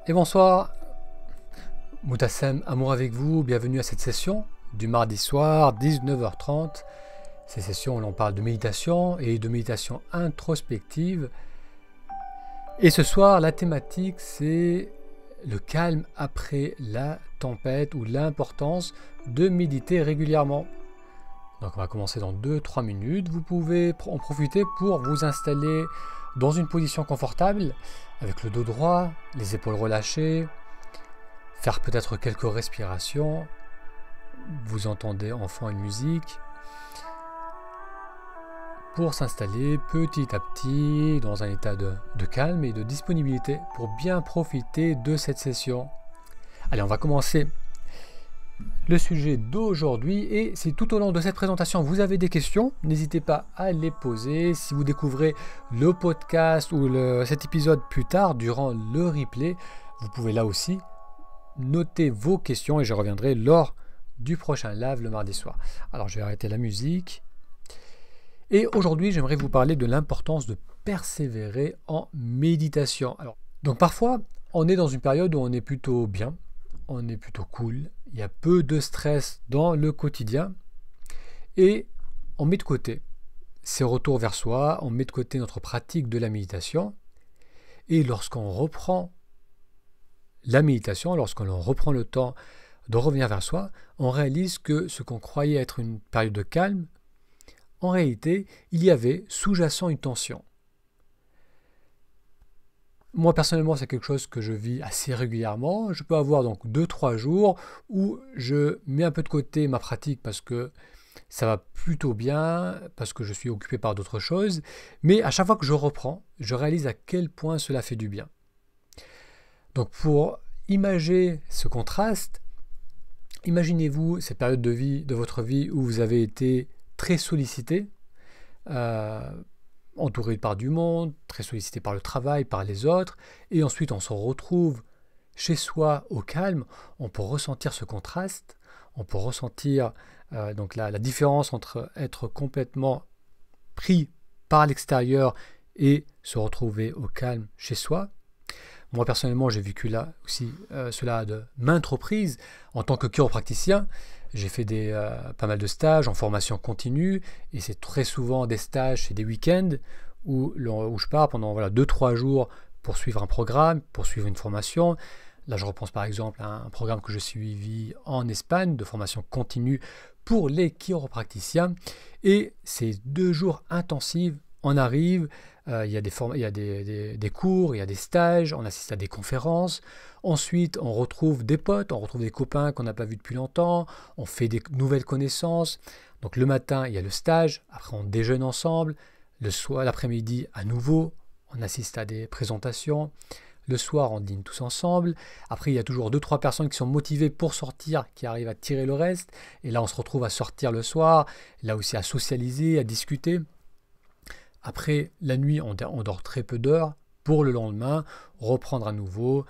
Et bonsoir, Moutassem, amour avec vous, bienvenue à cette session du mardi soir, 19h30. Ces sessions où l'on parle de méditation et de méditation introspective. Et ce soir, la thématique, c'est le calme après la tempête ou l'importance de méditer régulièrement. Donc on va commencer dans 2-3 minutes. Vous pouvez en profiter pour vous installer dans une position confortable, avec le dos droit, les épaules relâchées, faire peut-être quelques respirations. Vous entendez en fond une musique. Pour s'installer petit à petit dans un état de calme et de disponibilité pour bien profiter de cette session. Allez, on va commencer le sujet d'aujourd'hui et si tout au long de cette présentation vous avez des questions, n'hésitez pas à les poser. Si vous découvrez le podcast ou cet épisode plus tard durant le replay, vous pouvez là aussi noter vos questions et je reviendrai lors du prochain live le mardi soir. Alors je vais arrêter la musique. Et aujourd'hui, j'aimerais vous parler de l'importance de persévérer en méditation. Alors, donc parfois, on est dans une période où on est plutôt bien, on est plutôt cool, il y a peu de stress dans le quotidien et on met de côté ces retours vers soi, on met de côté notre pratique de la méditation et lorsqu'on reprend la méditation, lorsqu'on reprend le temps de revenir vers soi, on réalise que ce qu'on croyait être une période de calme, en réalité, il y avait sous-jacent une tension. Moi, personnellement, c'est quelque chose que je vis assez régulièrement. Je peux avoir donc 2-3 jours où je mets un peu de côté ma pratique parce que ça va plutôt bien, parce que je suis occupé par d'autres choses. Mais à chaque fois que je reprends, je réalise à quel point cela fait du bien. Donc pour imager ce contraste, imaginez-vous cette période de votre vie où vous avez été très sollicité, entouré par du monde, très sollicité par le travail, par les autres, et ensuite on se retrouve chez soi au calme, on peut ressentir ce contraste, on peut ressentir donc la différence entre être complètement pris par l'extérieur et se retrouver au calme chez soi. Moi personnellement j'ai vécu là aussi cela de maintes reprises en tant que chiropraticien. J'ai fait pas mal de stages en formation continue et c'est très souvent des stages et des week-ends où je pars pendant 2-3 jours pour suivre un programme, pour suivre une formation. Là je repense par exemple à un programme que je suivi en Espagne de formation continue pour les chiropracticiens et ces 2 jours intensifs, on arrive, il y a des cours, il y a des stages, on assiste à des conférences. Ensuite, on retrouve des potes, on retrouve des copains qu'on n'a pas vus depuis longtemps, on fait des nouvelles connaissances. Donc le matin, il y a le stage, après on déjeune ensemble. Le soir, l'après-midi, à nouveau, on assiste à des présentations. Le soir, on dîne tous ensemble. Après, il y a toujours 2-3 personnes qui sont motivées pour sortir, qui arrivent à tirer le reste. Et là, on se retrouve à sortir le soir, là aussi à socialiser, à discuter. Après, la nuit, on dort très peu d'heures pour le lendemain reprendre à nouveau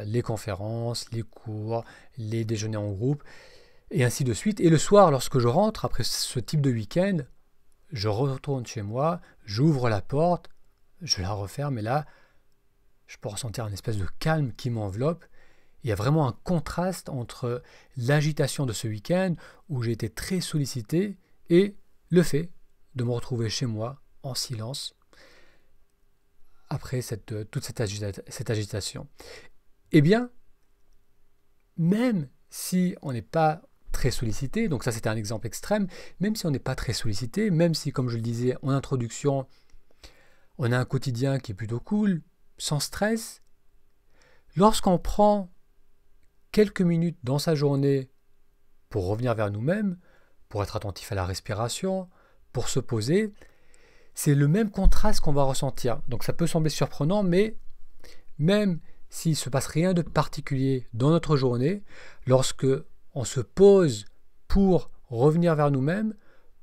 les conférences, les cours, les déjeuners en groupe, et ainsi de suite. Et le soir, lorsque je rentre, après ce type de week-end, je retourne chez moi, j'ouvre la porte, je la referme, et là, je peux ressentir une espèce de calme qui m'enveloppe. Il y a vraiment un contraste entre l'agitation de ce week-end, où j'ai été très sollicité, et le fait de me retrouver chez moi, en silence, après toute cette agitation. Eh bien, même si on n'est pas très sollicité, donc ça c'était un exemple extrême, même si on n'est pas très sollicité, même si, comme je le disais en introduction, on a un quotidien qui est plutôt cool, sans stress, lorsqu'on prend quelques minutes dans sa journée pour revenir vers nous-mêmes, pour être attentif à la respiration, pour se poser, c'est le même contraste qu'on va ressentir. Donc ça peut sembler surprenant, mais même s'il ne se passe rien de particulier dans notre journée, lorsque on se pose pour revenir vers nous-mêmes,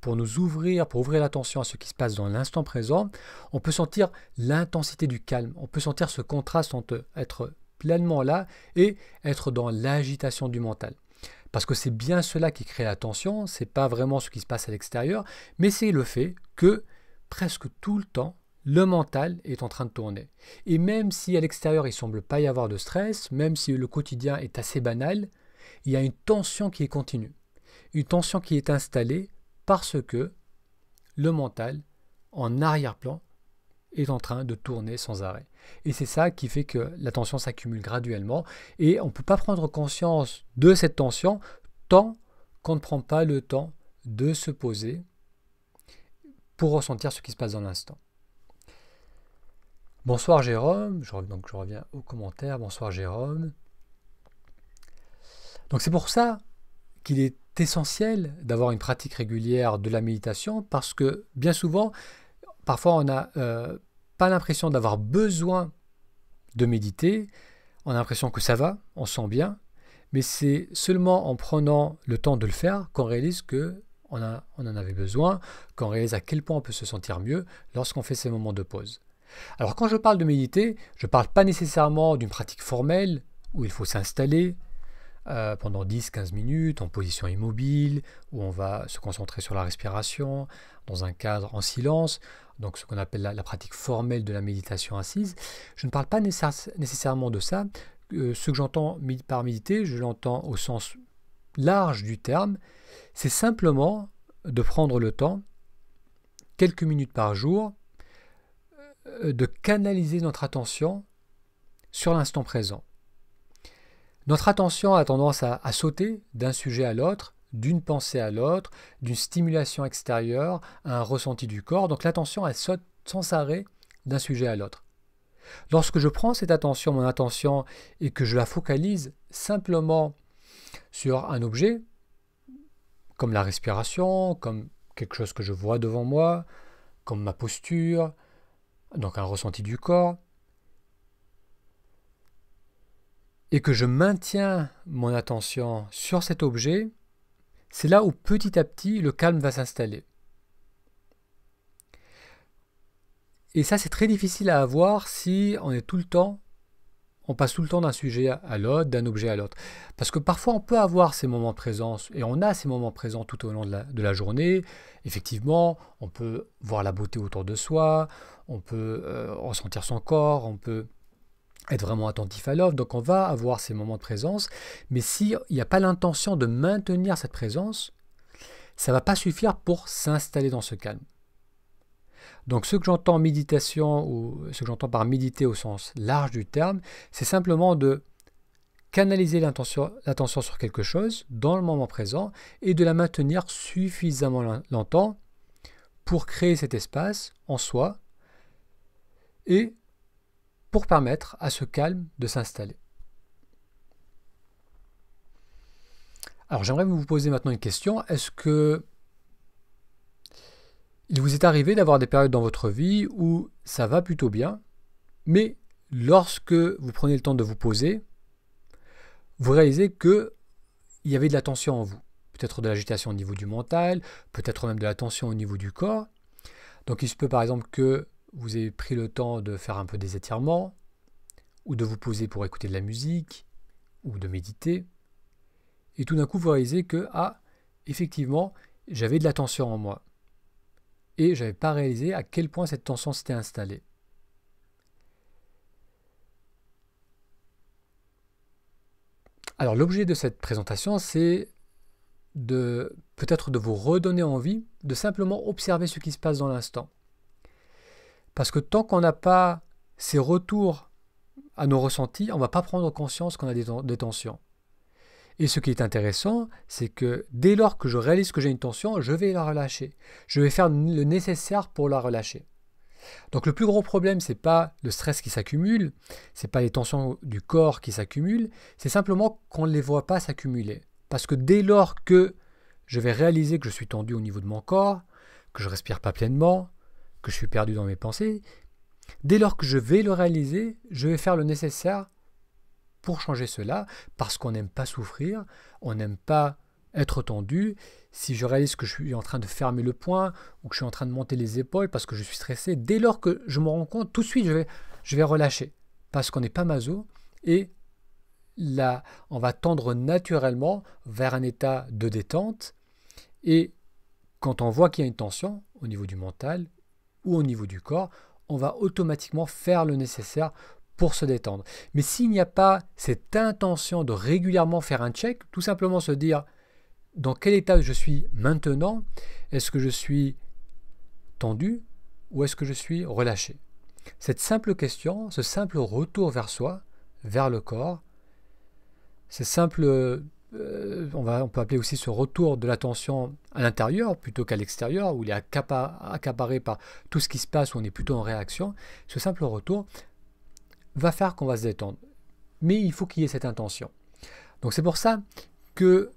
pour ouvrir l'attention à ce qui se passe dans l'instant présent, on peut sentir l'intensité du calme, on peut sentir ce contraste entre être pleinement là et être dans l'agitation du mental. Parce que c'est bien cela qui crée la tension, c'est pas vraiment ce qui se passe à l'extérieur, mais c'est le fait que presque tout le temps, le mental est en train de tourner. Et même si à l'extérieur il ne semble pas y avoir de stress, même si le quotidien est assez banal, il y a une tension qui est continue. Une tension qui est installée parce que le mental, en arrière-plan, est en train de tourner sans arrêt. Et c'est ça qui fait que la tension s'accumule graduellement et on ne peut pas prendre conscience de cette tension tant qu'on ne prend pas le temps de se poser pour ressentir ce qui se passe dans l'instant. Bonsoir Jérôme, donc je reviens aux commentaires. Bonsoir Jérôme. Donc c'est pour ça qu'il est essentiel d'avoir une pratique régulière de la méditation parce que bien souvent, parfois on n'a pas l'impression d'avoir besoin de méditer, on a l'impression que ça va, on se sent bien, mais c'est seulement en prenant le temps de le faire qu'on réalise qu'on en avait besoin, qu'on réalise à quel point on peut se sentir mieux lorsqu'on fait ces moments de pause. Alors quand je parle de méditer, je ne parle pas nécessairement d'une pratique formelle où il faut s'installer pendant 10-15 minutes en position immobile, où on va se concentrer sur la respiration, dans un cadre en silence, donc ce qu'on appelle la pratique formelle de la méditation assise. Je ne parle pas nécessairement de ça. Ce que j'entends par méditer, je l'entends au sens large du terme, c'est simplement de prendre le temps, quelques minutes par jour, de canaliser notre attention sur l'instant présent. Notre attention a tendance à sauter d'un sujet à l'autre, d'une pensée à l'autre, d'une stimulation extérieure à un ressenti du corps. Donc l'attention, elle saute sans arrêt d'un sujet à l'autre. Lorsque je prends cette attention, mon attention, et que je la focalise simplement sur un objet, comme la respiration, comme quelque chose que je vois devant moi, comme ma posture, donc un ressenti du corps, et que je maintiens mon attention sur cet objet, c'est là où petit à petit le calme va s'installer. Et ça, c'est très difficile à avoir si on passe tout le temps d'un sujet à l'autre, d'un objet à l'autre. Parce que parfois on peut avoir ces moments de présence, et on a ces moments présents tout au long de la journée. Effectivement, on peut voir la beauté autour de soi, on peut ressentir son corps, on peut être vraiment attentif à l'autre, donc on va avoir ces moments de présence, mais s'il n'y a pas l'intention de maintenir cette présence, ça ne va pas suffire pour s'installer dans ce calme. Donc ce que j'entends méditation, ou ce que j'entends par méditer au sens large du terme, c'est simplement de canaliser l'attention sur quelque chose dans le moment présent et de la maintenir suffisamment longtemps pour créer cet espace en soi et pour permettre à ce calme de s'installer. Alors j'aimerais vous poser maintenant une question. Est-ce que il vous est arrivé d'avoir des périodes dans votre vie où ça va plutôt bien, mais lorsque vous prenez le temps de vous poser, vous réalisez qu'il y avait de la tension en vous, peut-être de l'agitation au niveau du mental, peut-être même de la tension au niveau du corps. Donc il se peut par exemple que vous ayez pris le temps de faire un peu des étirements, ou de vous poser pour écouter de la musique, ou de méditer, et tout d'un coup vous réalisez que, effectivement, j'avais de la tension en moi. Et je n'avais pas réalisé à quel point cette tension s'était installée. Alors l'objet de cette présentation, c'est peut-être de vous redonner envie de simplement observer ce qui se passe dans l'instant. Parce que tant qu'on n'a pas ces retours à nos ressentis, on ne va pas prendre conscience qu'on a des tensions. Et ce qui est intéressant, c'est que dès lors que je réalise que j'ai une tension, je vais la relâcher. Je vais faire le nécessaire pour la relâcher. Donc le plus gros problème, ce n'est pas le stress qui s'accumule, ce n'est pas les tensions du corps qui s'accumulent, c'est simplement qu'on ne les voit pas s'accumuler. Parce que dès lors que je vais réaliser que je suis tendu au niveau de mon corps, que je ne respire pas pleinement, que je suis perdu dans mes pensées, dès lors que je vais le réaliser, je vais faire le nécessaire pour changer cela, parce qu'on n'aime pas souffrir, on n'aime pas être tendu. Si je réalise que je suis en train de fermer le poing, ou que je suis en train de monter les épaules parce que je suis stressé, dès lors que je me rends compte, tout de suite je vais relâcher, parce qu'on n'est pas maso, et là, on va tendre naturellement vers un état de détente, et quand on voit qu'il y a une tension au niveau du mental ou au niveau du corps, on va automatiquement faire le nécessaire pour se détendre. Mais s'il n'y a pas cette intention de régulièrement faire un check, tout simplement se dire dans quel état je suis maintenant, est-ce que je suis tendu ou est-ce que je suis relâché? Cette simple question, ce simple retour vers soi, vers le corps, c'est simple, on peut appeler aussi ce retour de l'attention à l'intérieur plutôt qu'à l'extérieur, où il est accaparé par tout ce qui se passe, où on est plutôt en réaction. Ce simple retour va faire qu'on va se détendre. Mais il faut qu'il y ait cette intention. Donc c'est pour ça que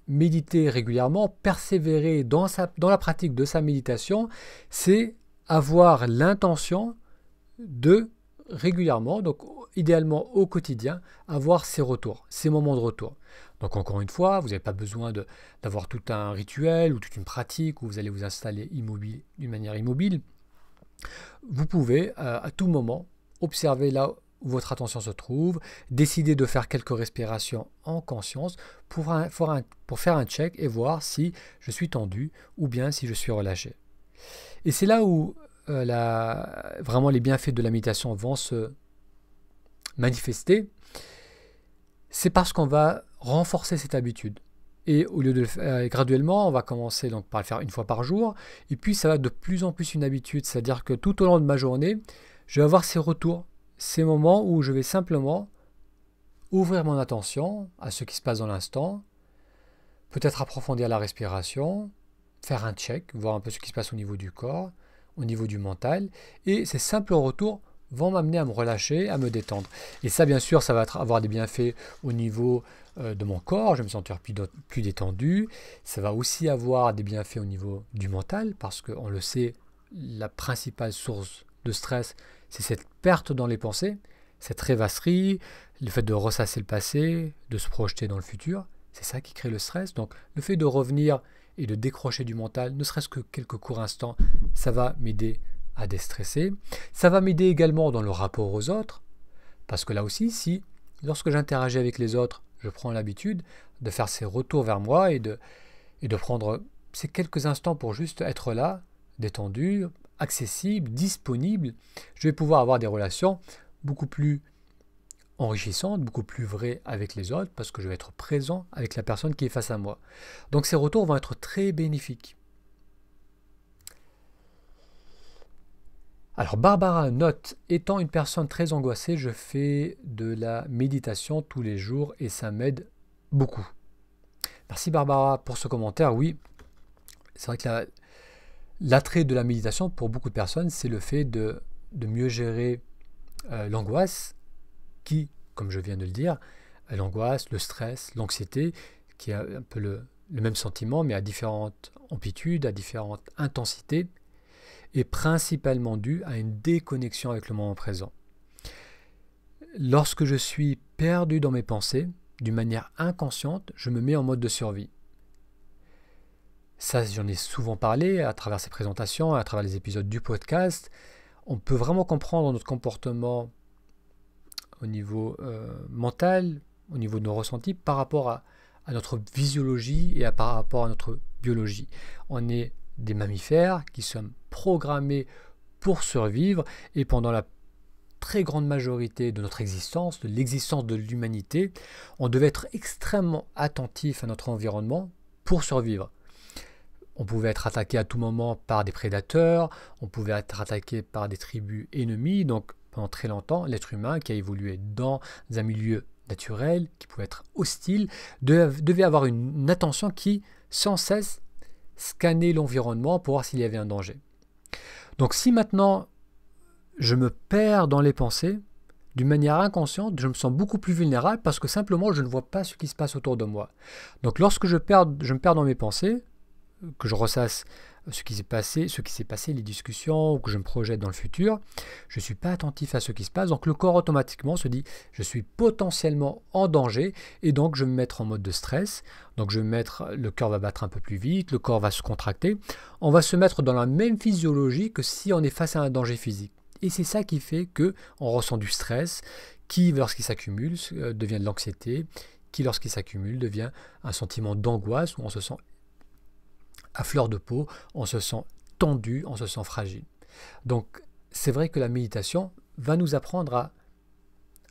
méditer régulièrement, persévérer dans la pratique de sa méditation, c'est avoir l'intention de régulièrement, donc idéalement au quotidien, avoir ces retours, ces moments de retour. Donc encore une fois, vous n'avez pas besoin d'avoir tout un rituel ou toute une pratique où vous allez vous installer immobile, d'une manière immobile. Vous pouvez à tout moment observer là où votre attention se trouve, décider de faire quelques respirations en conscience pour faire un check et voir si je suis tendu ou bien si je suis relâché. Et c'est là où vraiment les bienfaits de la méditation vont se manifester. C'est parce qu'on va renforcer cette habitude. Et au lieu de le faire graduellement, on va commencer donc par le faire une fois par jour. Et puis ça va de plus en plus une habitude. C'est-à-dire que tout au long de ma journée, je vais avoir ces retours, ces moments où je vais simplement ouvrir mon attention à ce qui se passe dans l'instant, peut-être approfondir la respiration, faire un check, voir un peu ce qui se passe au niveau du corps, au niveau du mental. Et ces simples retours vont m'amener à me relâcher, à me détendre. Et ça, bien sûr, ça va avoir des bienfaits au niveau de mon corps, je vais me sentir plus détendu. Ça va aussi avoir des bienfaits au niveau du mental, parce qu'on le sait, la principale source de stress, c'est cette perte dans les pensées, cette rêvasserie, le fait de ressasser le passé, de se projeter dans le futur. C'est ça qui crée le stress. Donc le fait de revenir et de décrocher du mental, ne serait-ce que quelques courts instants, ça va m'aider à déstresser. Ça va m'aider également dans le rapport aux autres, parce que là aussi, si lorsque j'interagis avec les autres, je prends l'habitude de faire ces retours vers moi et de prendre ces quelques instants pour juste être là, détendu, accessible, disponible, je vais pouvoir avoir des relations beaucoup plus enrichissantes, beaucoup plus vraies avec les autres, parce que je vais être présent avec la personne qui est face à moi. Donc ces retours vont être très bénéfiques. Alors Barbara note, étant une personne très angoissée, je fais de la méditation tous les jours et ça m'aide beaucoup. Merci Barbara pour ce commentaire. Oui, c'est vrai que l'attrait de la méditation pour beaucoup de personnes, c'est le fait de mieux gérer l'angoisse qui, comme je viens de le dire, l'angoisse, le stress, l'anxiété, qui a un peu le même sentiment, mais à différentes amplitudes, à différentes intensités, est principalement due à une déconnexion avec le moment présent. Lorsque je suis perdu dans mes pensées, d'une manière inconsciente, je me mets en mode de survie. Ça, j'en ai souvent parlé à travers ces présentations, à travers les épisodes du podcast. On peut vraiment comprendre notre comportement au niveau mental, au niveau de nos ressentis, par rapport à notre physiologie et par rapport à notre biologie. On est des mammifères qui sommes programmés pour survivre et pendant la très grande majorité de notre existence, de l'existence de l'humanité, on devait être extrêmement attentif à notre environnement pour survivre. On pouvait être attaqué à tout moment par des prédateurs, on pouvait être attaqué par des tribus ennemies, donc pendant très longtemps, l'être humain qui a évolué dans un milieu naturel, qui pouvait être hostile, devait avoir une attention qui, sans cesse, scannait l'environnement pour voir s'il y avait un danger. Donc si maintenant je me perds dans les pensées, d'une manière inconsciente, je me sens beaucoup plus vulnérable parce que simplement je ne vois pas ce qui se passe autour de moi. Donc lorsque je me perds dans mes pensées, que je ressasse ce qui s'est passé, les discussions, ou que je me projette dans le futur, je ne suis pas attentif à ce qui se passe, donc le corps automatiquement se dit « je suis potentiellement en danger » et donc je vais me mettre en mode de stress, donc le cœur va battre un peu plus vite, le corps va se contracter, on va se mettre dans la même physiologie que si on est face à un danger physique. Et c'est ça qui fait qu'on ressent du stress, qui lorsqu'il s'accumule devient de l'anxiété, qui lorsqu'il s'accumule devient un sentiment d'angoisse où on se sent à fleur de peau, on se sent tendu, on se sent fragile. Donc c'est vrai que la méditation va nous apprendre à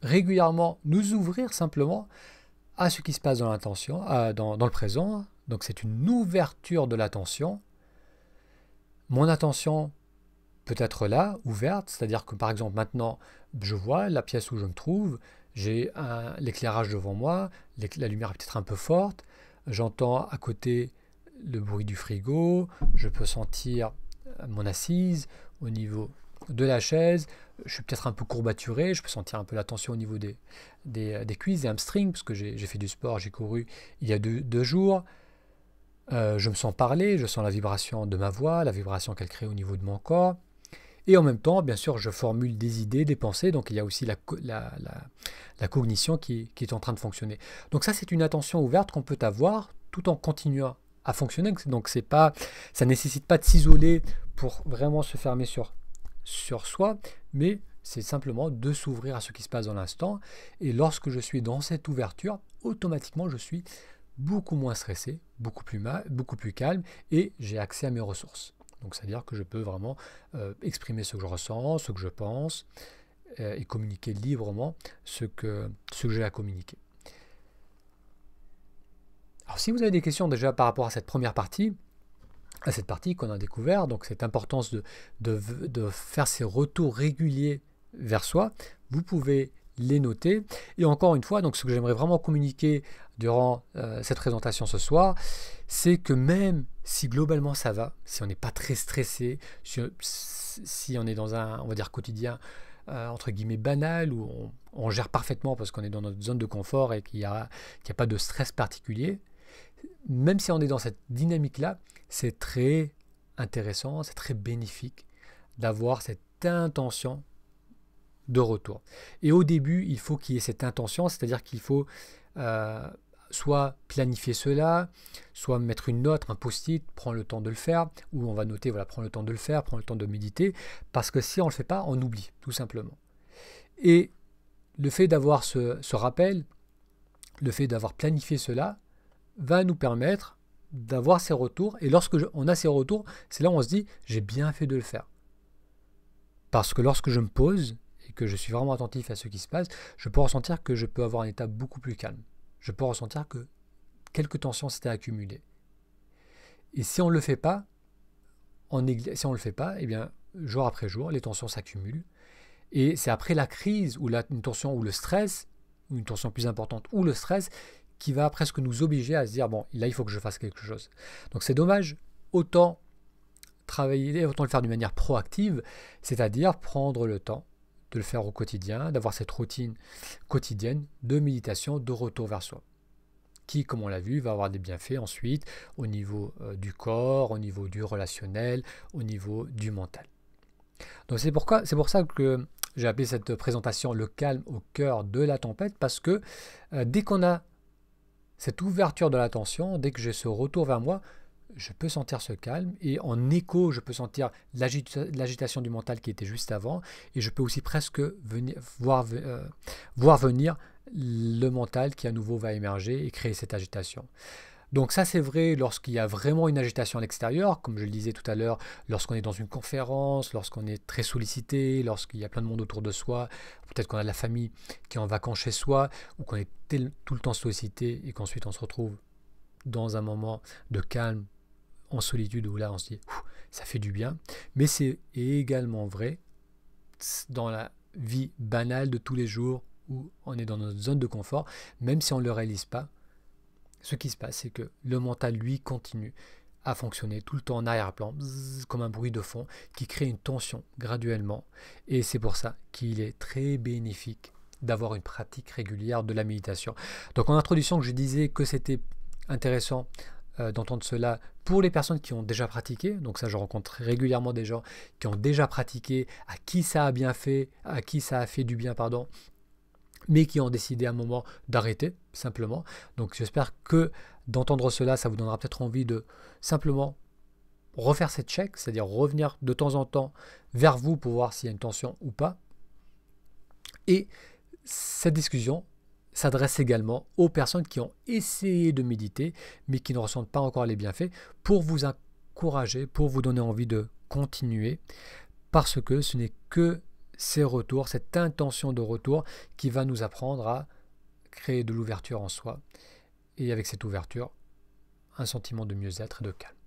régulièrement nous ouvrir simplement à ce qui se passe dans l'intention, dans le présent. Donc c'est une ouverture de l'attention. Mon attention peut être là, ouverte, c'est-à-dire que par exemple maintenant, je vois la pièce où je me trouve, j'ai l'éclairage devant moi, la lumière est peut-être un peu forte, j'entends à côté le bruit du frigo, je peux sentir mon assise au niveau de la chaise, je suis peut-être un peu courbaturé, je peux sentir un peu la tension au niveau des cuisses, des hamstrings, parce que j'ai fait du sport, j'ai couru il y a deux jours. Je me sens parler, je sens la vibration de ma voix, la vibration qu'elle crée au niveau de mon corps. Et en même temps, bien sûr, je formule des idées, des pensées, donc il y a aussi la cognition qui est en train de fonctionner. Donc ça, c'est une attention ouverte qu'on peut avoir tout en continuant à fonctionner. Donc ça ne nécessite pas de s'isoler pour vraiment se fermer sur soi, mais c'est simplement de s'ouvrir à ce qui se passe dans l'instant. Et lorsque je suis dans cette ouverture, automatiquement, je suis beaucoup moins stressé, beaucoup plus calme, et j'ai accès à mes ressources. Donc c'est-à-dire que je peux vraiment exprimer ce que je ressens, ce que je pense, et communiquer librement ce que j'ai à communiquer. Alors si vous avez des questions déjà par rapport à cette première partie, qu'on a découvert, donc cette importance de faire ces retours réguliers vers soi, vous pouvez les noter. Et encore une fois, donc ce que j'aimerais vraiment communiquer durant cette présentation ce soir, c'est que même si globalement ça va, si on n'est pas très stressé, si on est dans un, on va dire, quotidien entre guillemets banal, où on gère parfaitement parce qu'on est dans notre zone de confort et qu'il n'y a pas de stress particulier, même si on est dans cette dynamique-là, c'est très intéressant, c'est très bénéfique d'avoir cette intention de retour. Et au début, il faut qu'il y ait cette intention, c'est-à-dire qu'il faut soit planifier cela, soit mettre une note, un post-it, prendre le temps de le faire, ou on va noter, voilà, prendre le temps de le faire, prendre le temps de méditer, parce que si on ne le fait pas, on oublie, tout simplement. Et le fait d'avoir ce rappel, le fait d'avoir planifié cela, va nous permettre d'avoir ces retours, et lorsque on a ces retours, c'est là où on se dit, j'ai bien fait de le faire. Parce que lorsque je me pose, et que je suis vraiment attentif à ce qui se passe, je peux ressentir que je peux avoir un état beaucoup plus calme. Je peux ressentir que quelques tensions s'étaient accumulées. Et si on ne le fait pas, eh bien, jour après jour, les tensions s'accumulent. Et c'est après la crise, ou une tension, ou le stress, ou une tension plus importante, ou le stress, qui va presque nous obliger à se dire, bon, là, il faut que je fasse quelque chose. Donc c'est dommage, autant travailler, autant le faire d'une manière proactive, c'est-à-dire prendre le temps de le faire au quotidien, d'avoir cette routine quotidienne de méditation, de retour vers soi, qui, comme on l'a vu, va avoir des bienfaits ensuite au niveau du corps, au niveau du relationnel, au niveau du mental. Donc c'est pour ça que j'ai appelé cette présentation le calme au cœur de la tempête, parce que dès qu'on a cette ouverture de l'attention, dès que j'ai ce retour vers moi, je peux sentir ce calme, et en écho, je peux sentir l'agitation du mental qui était juste avant, et je peux aussi presque voir venir le mental qui à nouveau va émerger et créer cette agitation. Donc ça, c'est vrai lorsqu'il y a vraiment une agitation à l'extérieur, comme je le disais tout à l'heure, lorsqu'on est dans une conférence, lorsqu'on est très sollicité, lorsqu'il y a plein de monde autour de soi, peut-être qu'on a de la famille qui est en vacances chez soi, ou qu'on est tout le temps sollicité et qu'ensuite on se retrouve dans un moment de calme, en solitude, où là on se dit ça fait du bien. Mais c'est également vrai dans la vie banale de tous les jours, où on est dans notre zone de confort, même si on ne le réalise pas. Ce qui se passe, c'est que le mental, lui, continue à fonctionner tout le temps en arrière-plan, comme un bruit de fond, qui crée une tension graduellement. Et c'est pour ça qu'il est très bénéfique d'avoir une pratique régulière de la méditation. Donc en introduction, je disais que c'était intéressant d'entendre cela pour les personnes qui ont déjà pratiqué. Donc ça, je rencontre régulièrement des gens qui ont déjà pratiqué, à qui ça a bien fait, à qui ça a fait du bien, pardon, mais qui ont décidé à un moment d'arrêter, simplement. Donc j'espère que d'entendre cela, ça vous donnera peut-être envie de simplement refaire cette check, c'est-à-dire revenir de temps en temps vers vous pour voir s'il y a une tension ou pas. Et cette discussion s'adresse également aux personnes qui ont essayé de méditer, mais qui ne ressentent pas encore les bienfaits, pour vous encourager, pour vous donner envie de continuer, parce que ce n'est que ces retours, cette intention de retour qui va nous apprendre à créer de l'ouverture en soi. Et avec cette ouverture, un sentiment de mieux-être et de calme.